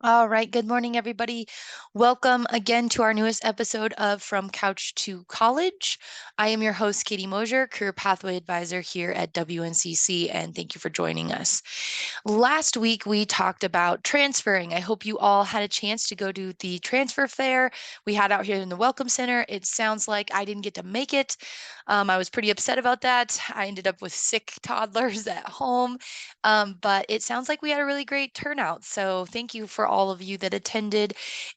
All right. Good morning, everybody. Welcome again to our newest episode of From Couch to College. I am your host, Katie Mosier, Career Pathway Advisor here at WNCC, and thank you for joining us. Last week, we talked about transferring. I hope you all had a chance to go to the transfer fair we had out here in the Welcome Center. It sounds like I didn't get to make it. I was pretty upset about that. I ended up with sick toddlers at home. But it sounds like we had a really great turnout. So thank you for all of you that attended.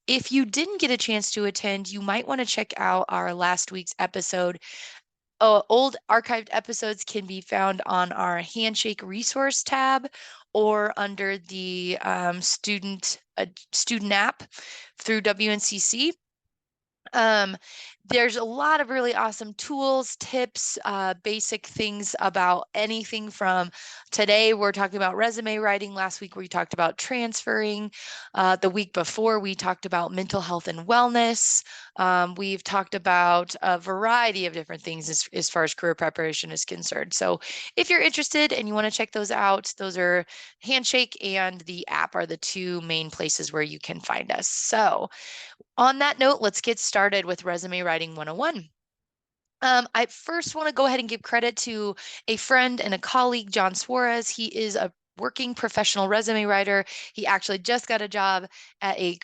If you didn't get a chance to attend, you might want to check out our last week's episode. Old archived episodes can be found on our Handshake resource tab or under the student app through WNCC. Um, there's a lot of really awesome tools, tips, basic things about anything from today. We're talking about resume writing. Last week, we talked about transferring. The week before, we talked about mental health and wellness. We've talked about a variety of different things as far as career preparation is concerned. So if you're interested and you want to check those out, those are Handshake and the app are the two main places where you can find us. So on that note, let's get started with Resume Writing 101. I first want to go ahead and give credit to a friend and a colleague, John Suarez. He is a working professional resume writer. He actually just got a job at a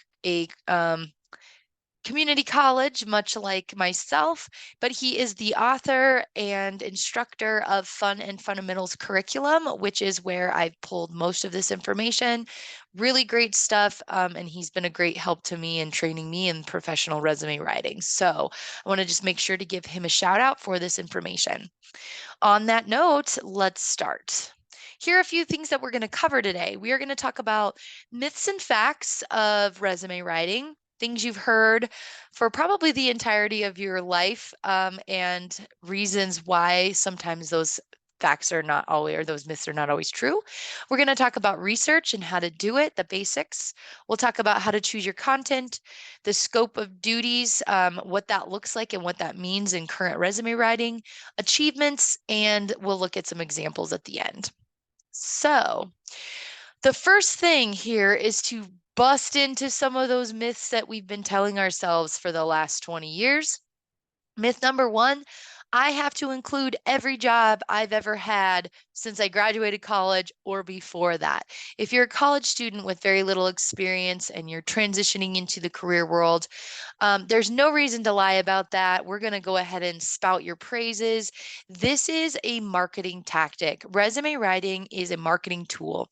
community college, much like myself, but he is the author and instructor of Fun and Fundamentals curriculum, which is where I've pulled most of this information. Really great stuff. And he's been a great help to me in training me in professional resume writing. So I want to just make sure to give him a shout out for this information. On that note, let's start. Here are a few things that we're going to cover today. We are going to talk about myths and facts of resume writing, things you've heard for probably the entirety of your life, and reasons why sometimes those facts are not always, or those myths are not always true. We're going to talk about research and how to do it, the basics. We'll talk about how to choose your content, the scope of duties, what that looks like and what that means in current resume writing, achievements, and we'll look at some examples at the end. So, the first thing here is to bust into some of those myths that we've been telling ourselves for the last 20 years. Myth number one, I have to include every job I've ever had since I graduated college or before that. If you're a college student with very little experience and you're transitioning into the career world, there's no reason to lie about that. We're going to go ahead and spout your praises. This is a marketing tactic. Resume writing is a marketing tool,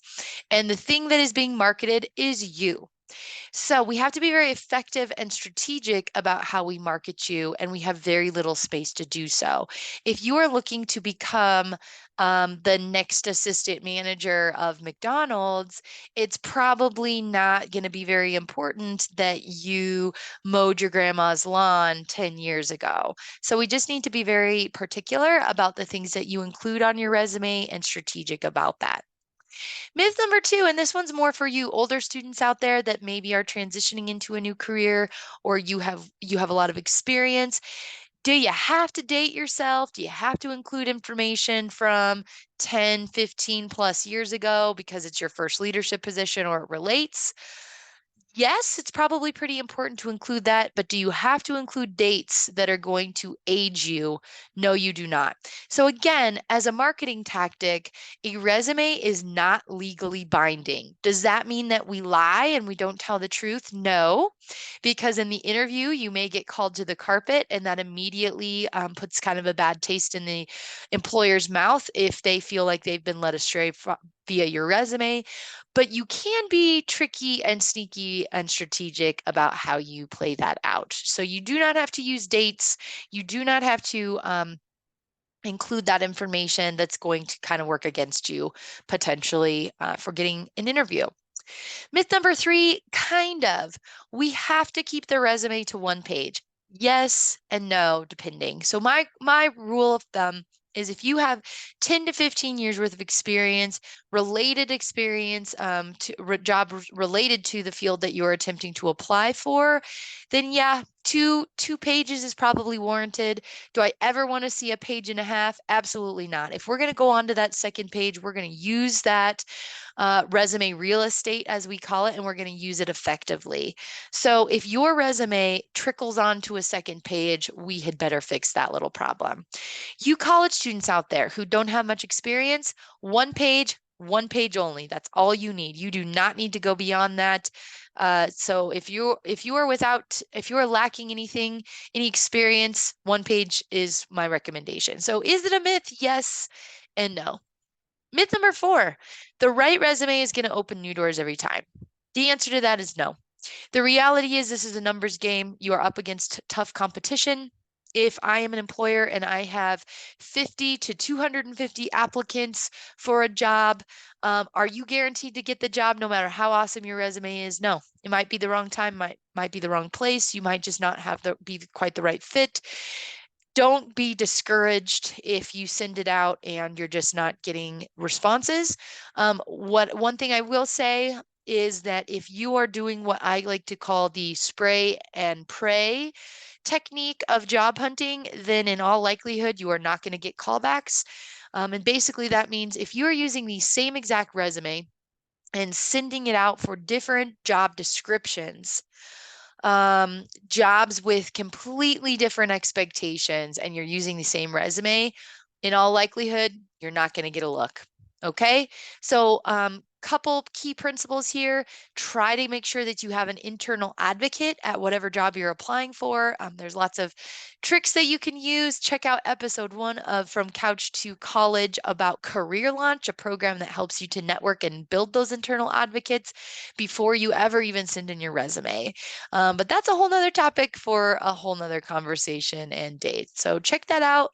and the thing that is being marketed is you. So we have to be very effective and strategic about how we market you, and we have very little space to do so. If you are looking to become the next assistant manager of McDonald's, it's probably not going to be very important that you mowed your grandma's lawn 10 years ago. So we just need to be very particular about the things that you include on your resume and strategic about that. Myth number two, and this one's more for you older students out there that maybe are transitioning into a new career, or you have a lot of experience. Do you have to date yourself? Do you have to include information from 10, 15 plus years ago because it's your first leadership position or it relates? Yes, it's probably pretty important to include that, but do you have to include dates that are going to age you? No, you do not. So again, as a marketing tactic, a resume is not legally binding. Does that mean that we lie and we don't tell the truth? No, because in the interview, you may get called to the carpet, and that immediately puts kind of a bad taste in the employer's mouth if they feel like they've been led astray via your resume. But you can be tricky and sneaky and strategic about how you play that out. So you do not have to use dates. You do not have to include that information that's going to kind of work against you potentially for getting an interview. Myth number three, kind of. We have to keep the resume to one page. Yes and no, depending. So my rule of thumb is if you have 10 to 15 years worth of experience, related experience related to the field that you're attempting to apply for, then yeah, Two pages is probably warranted. Do I ever want to see a page and a half? Absolutely not. If we're going to go on to that second page, we're going to use that resume real estate, as we call it, and we're going to use it effectively. So if your resume trickles onto a second page, we had better fix that little problem. You college students out there who don't have much experience, one page only. That's all you need. You do not need to go beyond that. So if you are lacking any experience, one page is my recommendation. So is it a myth? Yes and no. Myth number 4, the right resume is going to open new doors every time. The answer to that is no. The reality is this is a numbers game. You are up against tough competition. If I am an employer and I have 50 to 250 applicants for a job, are you guaranteed to get the job no matter how awesome your resume is? No, it might be the wrong time, might be the wrong place. You might just not be quite the right fit. Don't be discouraged if you send it out and you're just not getting responses. One thing I will say is that if you are doing what I like to call the spray and pray technique of job hunting, then in all likelihood, you are not going to get callbacks. And basically, that means if you are using the same exact resume and sending it out for different job descriptions, jobs with completely different expectations, and you're using the same resume, in all likelihood, you're not going to get a look. Okay. So, couple key principles here. Try to make sure that you have an internal advocate at whatever job you're applying for. There's lots of tricks that you can use. Check out episode 1 of From Couch to College about Career Launch, a program that helps you to network and build those internal advocates before you ever even send in your resume. But that's a whole nother topic for a whole nother conversation and date. So check that out.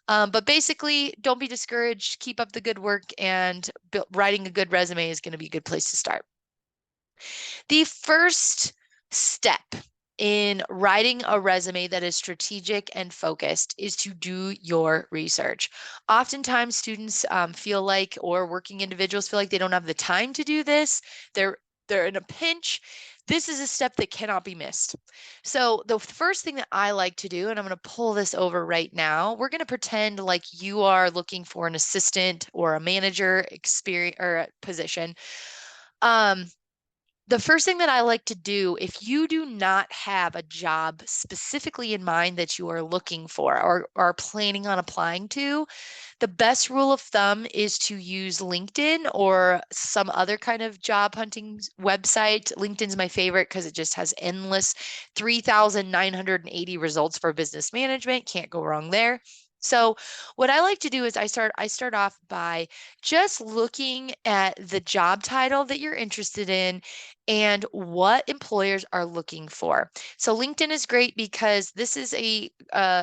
But basically, don't be discouraged. Keep up the good work, and writing a good resume is going to be a good place to start. The first step in writing a resume that is strategic and focused is to do your research. Oftentimes, students feel like, or working individuals feel like they don't have the time to do this. They're in a pinch. This is a step that cannot be missed. So the first thing that I like to do, and I'm going to pull this over right now, we're going to pretend like you are looking for an assistant or a manager experience or position. The first thing that I like to do, if you do not have a job specifically in mind that you are looking for or are planning on applying to, the best rule of thumb is to use LinkedIn or some other kind of job hunting website. LinkedIn's my favorite because it just has endless 3,980 results for business management. Can't go wrong there. So what I like to do is I start off by just looking at the job title that you're interested in and what employers are looking for. So LinkedIn is great because this is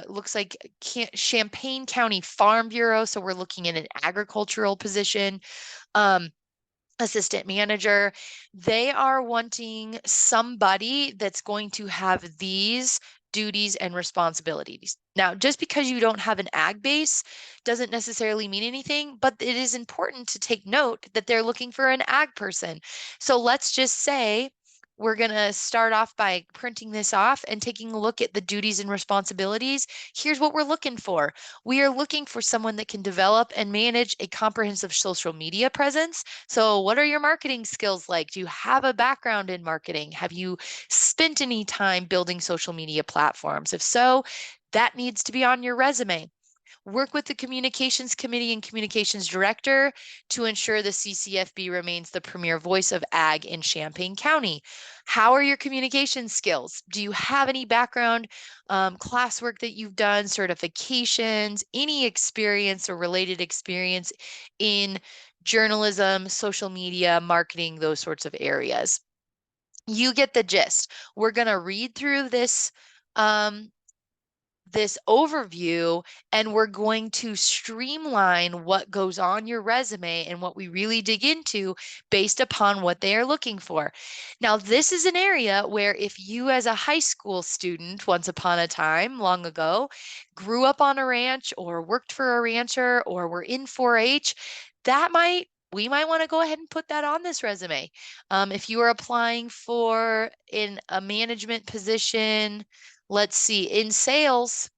looks like Champaign County Farm Bureau. So we're looking at an agricultural position. Assistant manager. They are wanting somebody that's going to have these duties and responsibilities. Now, just because you don't have an ag base doesn't necessarily mean anything, but it is important to take note that they're looking for an ag person. So let's just say we're going to start off by printing this off and taking a look at the duties and responsibilities. Here's what we're looking for. We are looking for someone that can develop and manage a comprehensive social media presence. So what are your marketing skills like? Do you have a background in marketing? Have you spent any time building social media platforms? If so, that needs to be on your resume. Work with the communications committee and communications director to ensure the CCFB remains the premier voice of ag in Champaign County. How are your communication skills? Do you have any background, classwork that you've done, certifications, any experience or related experience in journalism, social media, marketing, those sorts of areas? You get the gist. We're going to read through this overview, and we're going to streamline what goes on your resume and what we really dig into based upon what they are looking for. Now, this is an area where if you as a high school student, once upon a time, long ago, grew up on a ranch or worked for a rancher or were in 4-H, we might want to go ahead and put that on this resume. If you are applying for in a management position, let's see, in sales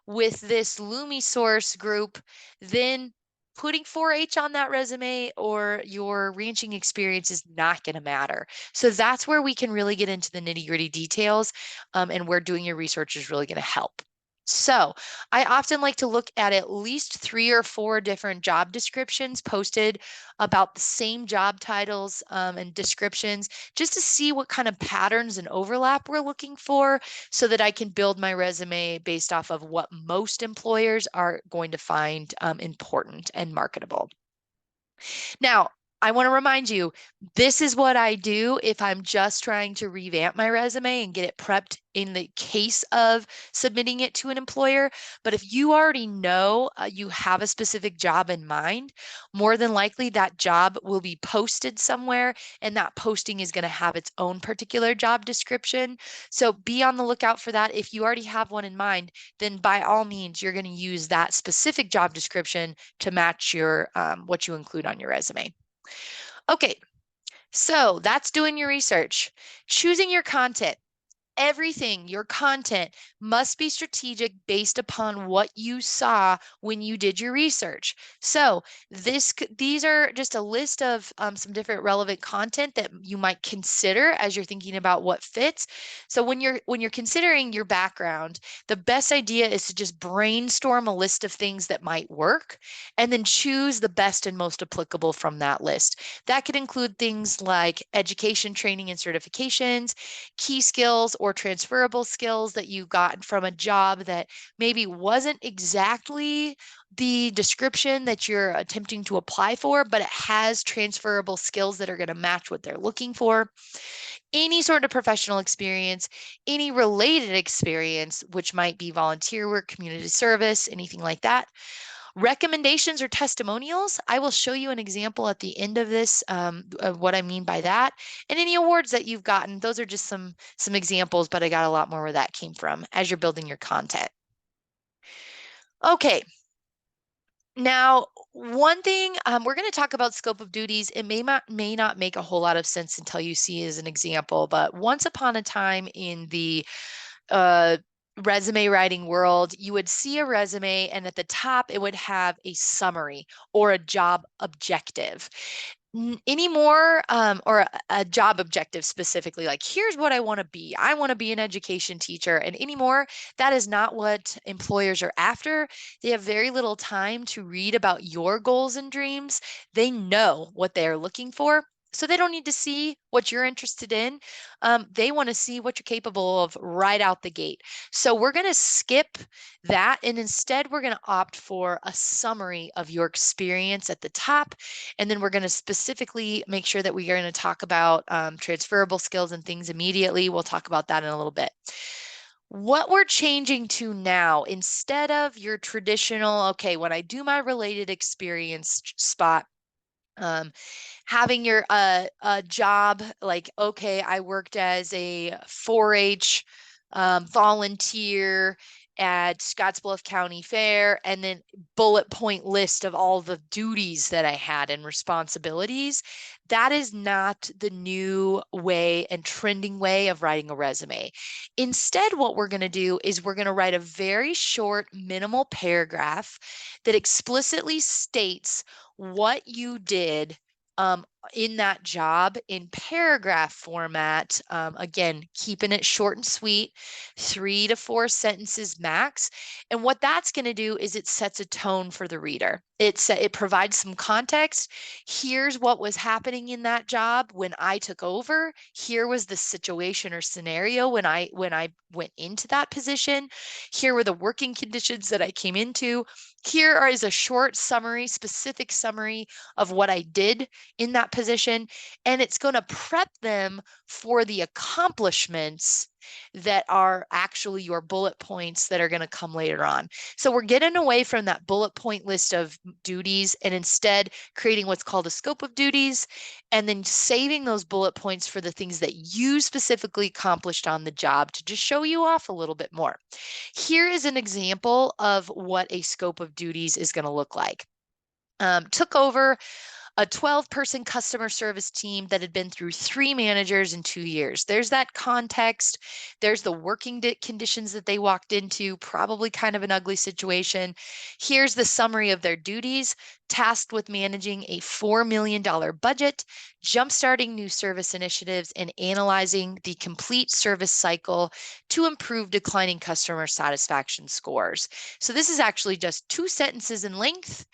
with this LumiSource group, then putting 4-H on that resume or your ranching experience is not going to matter. So that's where we can really get into the nitty-gritty details, and where doing your research is really going to help. So I often like to look at least 3 or 4 different job descriptions posted about the same job titles, and descriptions, just to see what kind of patterns and overlap we're looking for, so that I can build my resume based off of what most employers are going to find important and marketable. Now, I want to remind you, this is what I do if I'm just trying to revamp my resume and get it prepped in the case of submitting it to an employer. But if you already know you have a specific job in mind, more than likely that job will be posted somewhere, and that posting is going to have its own particular job description. So be on the lookout for that. If you already have one in mind, then by all means, you're going to use that specific job description to match your what you include on your resume. Okay, so that's doing your research. Choosing your content. Everything, your content must be strategic based upon what you saw when you did your research. So these are just a list of some different relevant content that you might consider as you're thinking about what fits. So when you're considering your background, the best idea is to just brainstorm a list of things that might work, and then choose the best and most applicable from that list. That could include things like education, training, and certifications, key skills or transferable skills that you got from a job that maybe wasn't exactly the description that you're attempting to apply for, but it has transferable skills that are going to match what they're looking for. Any sort of professional experience, any related experience, which might be volunteer work, community service, anything like that. Recommendations or testimonials, I will show you an example at the end of this, of what I mean by that. And any awards that you've gotten, those are just some examples, but I got a lot more where that came from as you're building your content. Okay. Now, one thing, we're going to talk about scope of duties. It may not make a whole lot of sense until you see as an example, but once upon a time in the uh, resume writing world, you would see a resume, and at the top, it would have a summary or a job objective. Anymore, or a job objective specifically, like here's what I want to be. I want to be an education teacher. And anymore, that is not what employers are after. They have very little time to read about your goals and dreams. They know what they are looking for. So they don't need to see what you're interested in. They want to see what you're capable of right out the gate. So we're going to skip that. And instead, we're going to opt for a summary of your experience at the top. And then we're going to specifically make sure that we are going to talk about transferable skills and things immediately. We'll talk about that in a little bit. What we're changing to now, instead of your traditional, okay, when I do my related experience spot, having your a job like, okay, I worked as a 4-H volunteer at Scottsbluff County Fair, and then bullet point list of all the duties that I had and responsibilities. That is not the new way and trending way of writing a resume. Instead, what we're going to do is we're going to write a very short, minimal paragraph that explicitly states what you did in that job in paragraph format. Again, keeping it short and sweet, 3 to 4 sentences max. And what that's going to do is it sets a tone for the reader. It provides some context. Here's what was happening in that job when I took over. Here was the situation or scenario when I went into that position. Here were the working conditions that I came into. Here is a short summary, specific summary of what I did in that position, and it's going to prep them for the accomplishments that are actually your bullet points that are going to come later on. So we're getting away from that bullet point list of duties and instead creating what's called a scope of duties, and then saving those bullet points for the things that you specifically accomplished on the job to just show you off a little bit more. Here is an example of what a scope of duties is going to look like. Took over a 12-person customer service team that had been through 3 managers in 2 years. There's that context. There's the working conditions that they walked into, probably kind of an ugly situation. Here's the summary of their duties: tasked with managing a $4 million budget, jumpstarting new service initiatives, and analyzing the complete service cycle to improve declining customer satisfaction scores. So this is actually just 2 sentences in length.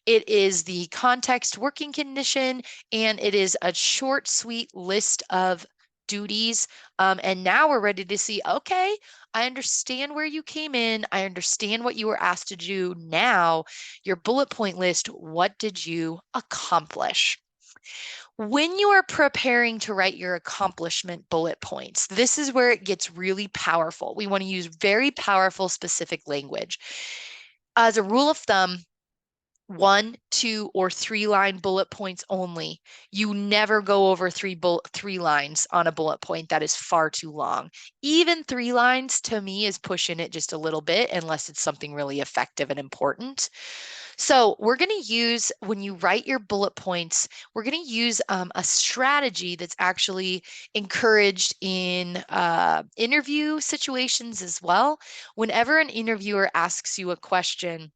It is the context working condition, and it is a short, sweet list of duties. And now we're ready to see, okay, I understand where you came in. I understand what you were asked to do. Now, your bullet point list, what did you accomplish? When you are preparing to write your accomplishment bullet points, this is where it gets really powerful. We want to use very powerful, specific language. As a rule of thumb, 1, 2, or 3-line bullet points only. You never go over 3 lines on a bullet point. That is far too long. Even 3 lines to me is pushing it just a little bit, unless it's something really effective and important. So we're going to use, when you write your bullet points, we're going to use a strategy that's actually encouraged in interview situations as well. Whenever an interviewer asks you a question,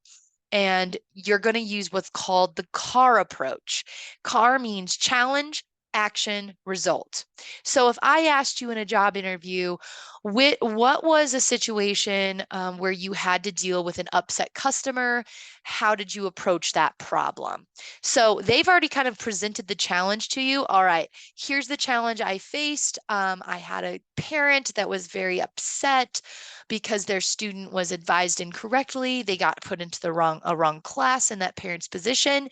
and you're going to use what's called the CAR approach. CAR means challenge, action, result. So if I asked you in a job interview, what was a situation where you had to deal with an upset customer? How did you approach that problem? So they've already kind of presented the challenge to you. All right, here's the challenge I faced. I had a parent that was very upset because their student was advised incorrectly. They got put into a wrong class in that parent's position.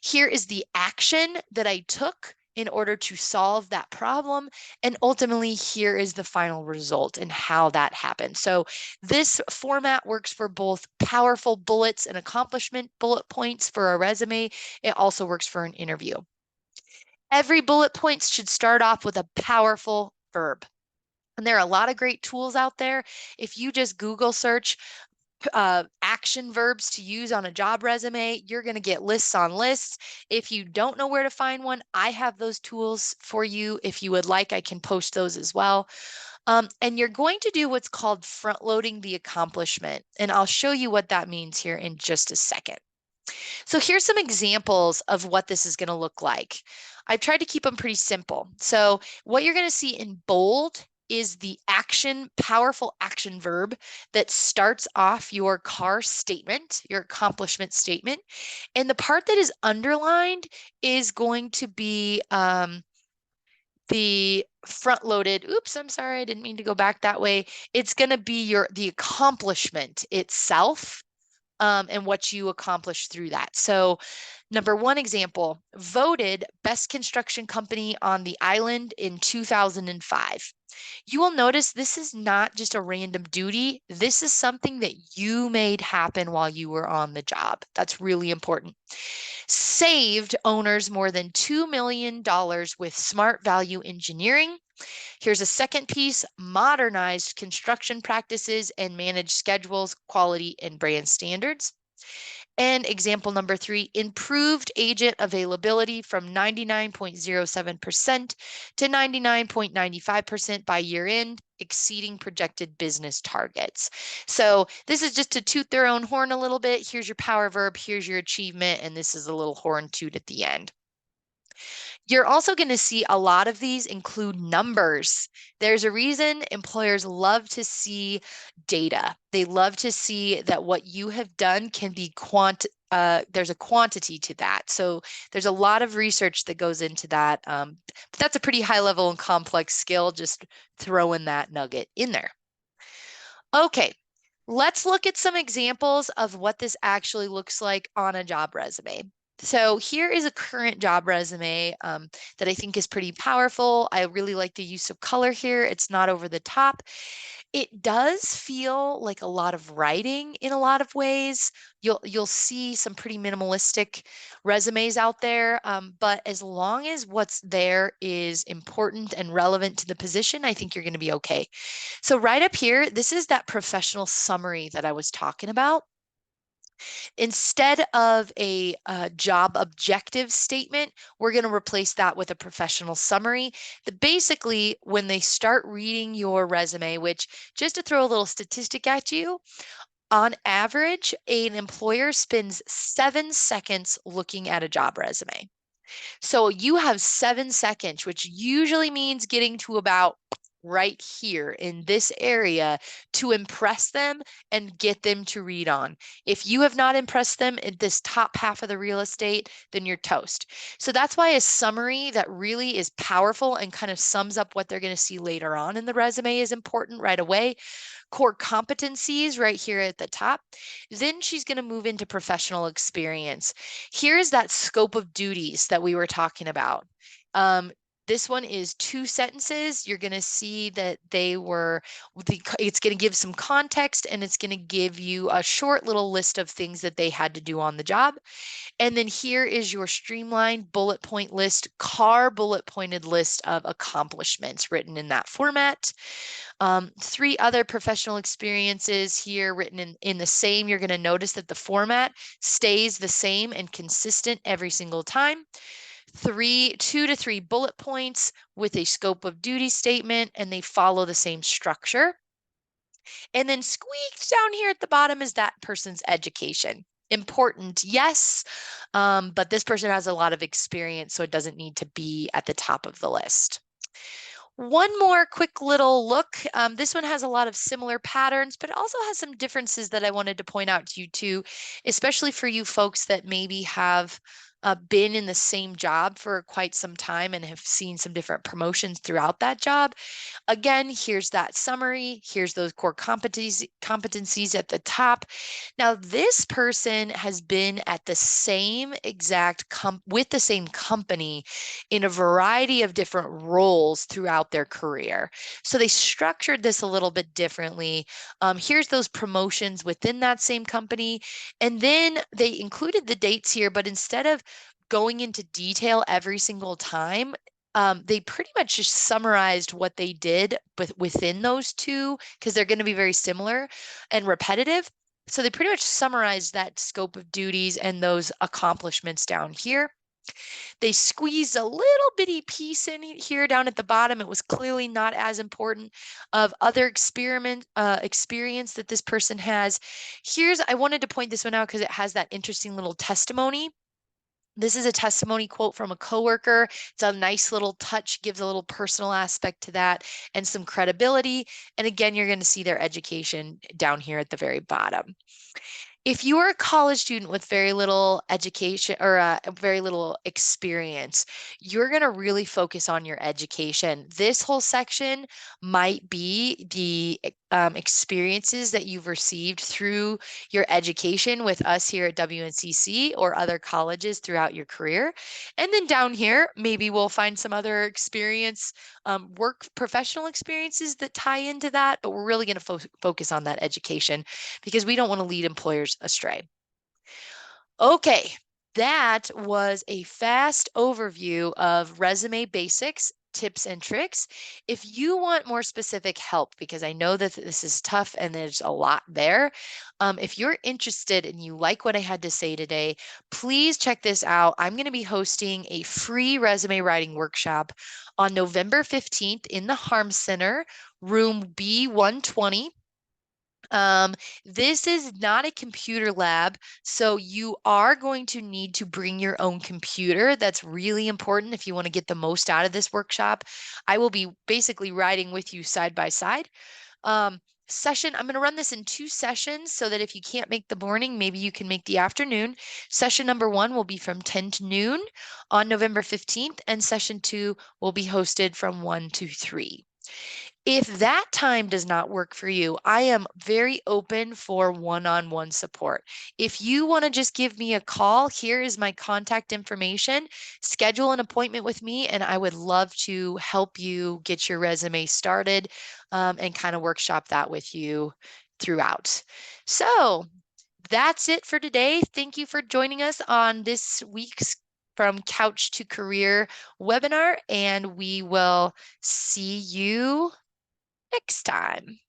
Here is the action that I took in order to solve that problem. And ultimately, here is the final result and how that happened. So this format works for both powerful bullets and accomplishment bullet points for a resume. It also works for an interview. Every bullet point should start off with a powerful verb. And there are a lot of great tools out there. If you just Google search action verbs to use on a job resume, you're going to get lists on lists. If you don't know where to find one, I have those tools for you. If you would like, I can post those as well. And you're going to do what's called front loading the accomplishment. And I'll show you what that means here in just a second. So here's some examples of what this is going to look like. I've tried to keep them pretty simple. So what you're going to see in bold is the action, powerful action verb that starts off your CAR statement, your accomplishment statement. And the part that is underlined is going to be the front loaded, oops, I'm sorry, I didn't mean to go back that way. It's going to be the accomplishment itself. And what you accomplished through that. So number 1 example, voted best construction company on the island in 2005. You will notice this is not just a random duty. This is something that you made happen while you were on the job. That's really important. Saved owners more than $2 million with smart value engineering. Here's a second piece: modernized construction practices and managed schedules, quality, and brand standards. And example number 3, improved agent availability from 99.07% to 99.95% by year end, exceeding projected business targets. So this is just to toot their own horn a little bit. Here's your power verb, here's your achievement, and this is a little horn toot at the end. You're also going to see a lot of these include numbers. There's a reason employers love to see data. They love to see that what you have done can be there's a quantity to that. So there's a lot of research that goes into that. But that's a pretty high level and complex skill, just throwing that nugget in there. Okay, let's look at some examples of what this actually looks like on a job resume. So here is a current job resume that I think is pretty powerful. I really like the use of color here. It's not over the top. It does feel like a lot of writing in a lot of ways. You'll see some pretty minimalistic resumes out there, but as long as what's there is important and relevant to the position, I think you're going to be okay. So right up here, this is that professional summary that I was talking about. Instead of a job objective statement, we're going to replace that with a professional summary that basically, when they start reading your resume, which, just to throw a little statistic at you, on average, an employer spends 7 seconds looking at a job resume. So you have 7 seconds, which usually means getting to about right here in this area to impress them and get them to read on. If you have not impressed them in this top half of the real estate, then you're toast. So that's why a summary that really is powerful and kind of sums up what they're going to see later on in the resume is important right away. Core competencies right here at the top. Then she's going to move into professional experience. Here's that scope of duties that we were talking about. This one is 2 sentences. You're going to see that it's going to give some context, and it's going to give you a short little list of things that they had to do on the job. And then here is your streamlined bullet point list, bullet pointed list of accomplishments written in that format. 3 other professional experiences here written in the same. You're going to notice that the format stays the same and consistent every single time. 2 to 3 bullet points with a scope of duty statement, and they follow the same structure. And then squeaked down here at the bottom is that person's education. Important, yes, but this person has a lot of experience, so it doesn't need to be at the top of the list. One more quick little look. This one has a lot of similar patterns, but it also has some differences that I wanted to point out to you too, especially for you folks that maybe have been in the same job for quite some time and have seen some different promotions throughout that job. Again, here's that summary. Here's those core competencies at the top. Now, this person has been at the same exact with the same company in a variety of different roles throughout their career. So they structured this a little bit differently. Here's those promotions within that same company. And then they included the dates here, but instead of going into detail every single time, they pretty much just summarized what they did within those two, because they're going to be very similar and repetitive. So they pretty much summarized that scope of duties and those accomplishments down here. They squeezed a little bitty piece in here down at the bottom. It was clearly not as important of other experience that this person has. I wanted to point this one out because it has that interesting little testimony. This is a testimony quote from a coworker. It's a nice little touch, gives a little personal aspect to that and some credibility. And again, you're going to see their education down here at the very bottom. If you are a college student with very little education or very little experience, you're going to really focus on your education. This whole section might be the experiences that you've received through your education with us here at WNCC or other colleges throughout your career. And then down here, maybe we'll find some other professional experiences that tie into that, but we're really going to focus on that education because we don't want to lead employers astray. Okay, that was a fast overview of resume basics, tips and tricks. If you want more specific help, because I know that this is tough and there's a lot there, if you're interested and you like what I had to say today, please check this out. I'm going to be hosting a free resume writing workshop on November 15th in the Harms Center, room B120. This is not a computer lab, so you are going to need to bring your own computer. That's really important if you want to get the most out of this workshop. I will be basically riding with you side by side. I'm going to run this in 2 sessions so that if you can't make the morning, maybe you can make the afternoon. Session number 1 will be from 10 to noon on November 15th, and session 2 will be hosted from 1 to 3. If that time does not work for you, I am very open for one-on-one support. If you want to just give me a call, here is my contact information. Schedule an appointment with me, and I would love to help you get your resume started and kind of workshop that with you throughout. So that's it for today. Thank you for joining us on this week's From Couch to Career webinar, and we will see you next time.